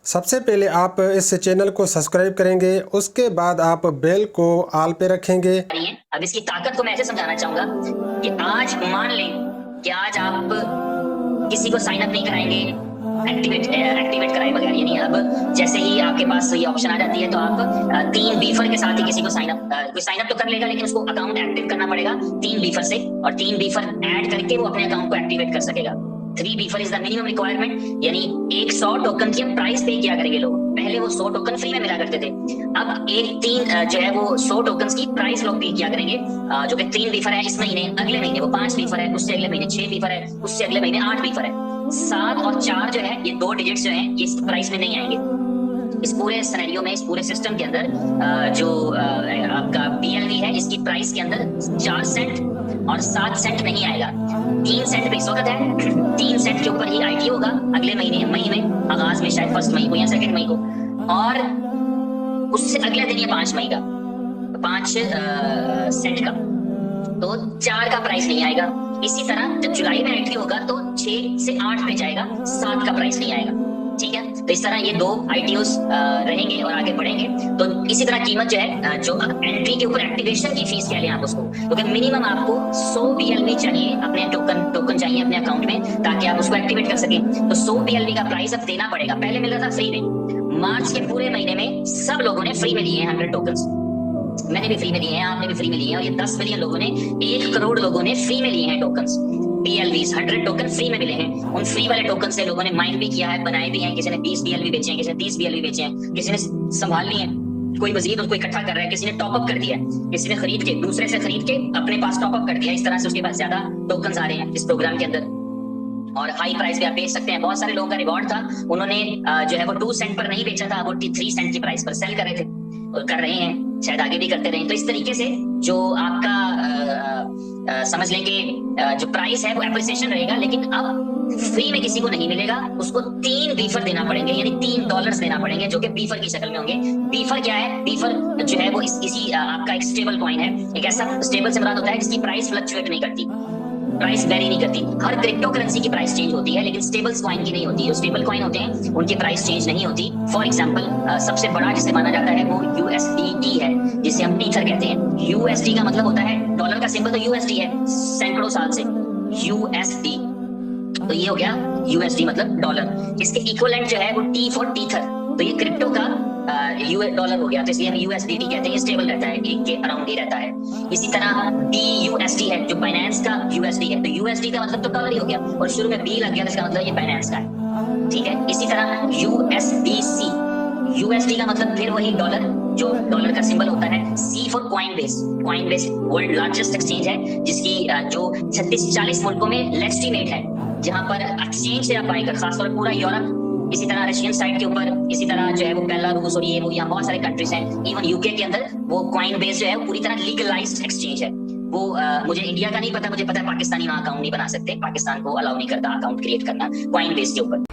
सबसे पहले आप इस चैनल को सब्सक्राइब करेंगे, उसके बाद आप बेल को ऑल पे रखेंगे। अब इसकी ताकत को मैं ऐसे समझाना चाहूंगा कि आज मान लें कि आज आप किसी को साइन अप नहीं कराएंगे, एक्टिवेट कराए बगैर, यानी अब जैसे ही आपके पास ये ऑप्शन आ जाती है तो आप 3 बीफर के साथ ही किसी को कोई साइन अप तो कर लेगा, लेकिन उसको अकाउंट एक्टिव करना पड़ेगा 3 बीफर से, और 3 बीफर ऐड करके वो अपने अकाउंट को एक्टिवेट कर सकेगा। 3 buffer is the minimum requirement, यानी 100 टोकन की प्राइस पे किया करेंगे लोग। पहले वो 100 टोकन फ्री में मिला करते थे, अब जो है वो 100 टोकन की प्राइस लोग पे किया करेंगे। जो कि 3 बीफर है इस महीने, अगले महीने वो 5 बीफर है, उससे अगले महीने 6 बीफर है, उससे अगले महीने 8 बीफर है। 7 और 4 जो है, ये 2 डिजिट्स जो है ये इस प्राइस में नहीं आएंगे। इस पूरे सिनेरियो में, इस पूरे सिस्टम के अंदर जो आपका BLV है, इसकी प्राइस के अंदर 4 सेंट और 7 सेंट नहीं आएगा। 3 सेंट पे इस वक्त है, 3 सेंट के ऊपर ही ITO होगा अगले महीने मई में, आगाज में शायद 1 मई को या 2 मई को, और उससे अगले दिन ये 5 मई का 5 सेंट का, तो 4 का प्राइस नहीं आएगा। इसी तरह जब जुलाई में एंट्री होगा तो 6 से 8 पे जाएगा, 7 का प्राइस नहीं आएगा। ठीक है, तो इस तरह ये 2 ITOs रहेंगे और आगे बढ़ेंगे। तो इसी तरह कीमत जो है, जो एंट्री के ऊपर एक्टिवेशन की फीस कह लें आप उसको, क्योंकि तो मिनिमम आपको 100 BLV चाहिए, अपने टोकन चाहिए अपने अकाउंट में, ताकि आप उसको एक्टिवेट कर सकें। तो 100 BLV का प्राइस अब देना पड़ेगा। पहले मिल रहा था फ्री में, मार्च के पूरे महीने में सब लोगों ने फ्री में लिए हैं 100 टोकन। मैंने भी फ्री में लिए हैं, आपने भी फ्री में लिए हैं, और ये 10 मिलियन लोगों ने, 1 करोड़ लोगों ने फ्री में लिए हैं टोकन्स, BLVs 100 टोकन फ्री में मिले हैं। उन फ्री वाले टोकन से लोगों ने माइन भी किया है, बनाए भी हैं। किसी ने 20 BLV बेचे हैं, किसी ने 30 BLV बेचे हैं, किसी ने संभाल लिए हैं, कोई मजीद उनको इकट्ठा कर रहा है, किसी ने टॉप अप कर दिया है, किसी ने खरीद के, दूसरे से खरीद के अपने पास टॉप अप कर दिया। इस तरह से उसके पास ज्यादा टोकन आ रहे हैं इस प्रोग्राम के अंदर, और हाई प्राइस भी आप बेच सकते हैं। बहुत सारे लोगों का रिवॉर्ड था, उन्होंने जो है वो 2 सेंट पर नहीं बेचा था, वो 3 सेंट की प्राइस पर सेल कर रहे थे और कर रहे हैं, शायद आगे भी करते रहें। तो इस तरीके से जो आपका समझ लें कि जो प्राइस है वो एप्रिसिएशन रहेगा, लेकिन अब फ्री में किसी को नहीं मिलेगा, उसको 3 बीफर देना पड़ेंगे, यानी $3 देना पड़ेंगे, जो कि बीफर की शक्ल में होंगे। बीफर क्या है? बीफर जो है वो इसी आपका एक स्टेबल कॉइन है। एक ऐसा स्टेबल से मुराद होता है जिसकी प्राइस फ्लक्चुएट नहीं करती, प्राइस वेरी नहीं करती। हर क्रिप्टो करेंसी की प्राइस चेंज होती है, लेकिन स्टेबल कॉइन की नहीं होती। जो स्टेबल कॉइन होते हैं उनकी प्राइस चेंज नहीं होती। फॉर एग्जांपल सबसे बड़ा जिसे माना जाता है वो USDT है, जिसे हम टीथर कहते हैं। USD का मतलब होता है, डॉलर का सिंबल तो USD है सैकड़ों साल से, USD, तो ये हो गया USD मतलब डॉलर। इसके इक्विवेलेंट जो है वो T फॉर टीथर, तो ये क्रिप्टो का US डॉलर हो गया, तो इसलिए हम USDT कहते हैं। ये स्टेबल रहता है, 1 के अराउंड ही रहता है। इसी तरह BUSD है जो बाइनेंस का USD है, तो USD का मतलब तो डॉलर ही हो गया, और शुरू में B लग गया तो इसका मतलब ये बाइनेंस का है। ठीक है, इसी तरह USDC, USD का मतलब फिर वही डॉलर, जो डॉलर का सिंबल होता है। C for Coinbase, Coinbase world largest exchange है, जिसकी जो 36-40 मुल्कों में लेजिटिमेट है, जहां पर एक्सचेंज से आप बाय कर, खासतौर पर पूरा यूरोप, इसी तरह रशियन साइड के ऊपर, इसी तरह जो है वो बेलारूस और ये वो यहाँ बहुत सारे कंट्रीज हैं, इवन UK के अंदर वो कॉइनबेस जो है वो पूरी तरह लीगलाइज्ड एक्सचेंज है। वो मुझे इंडिया का नहीं पता, मुझे पता है पाकिस्तानी वहाँ अकाउंट नहीं बना सकते, पाकिस्तान को अलाउ नहीं करता अकाउंट क्रिएट करना कॉइनबेस के ऊपर।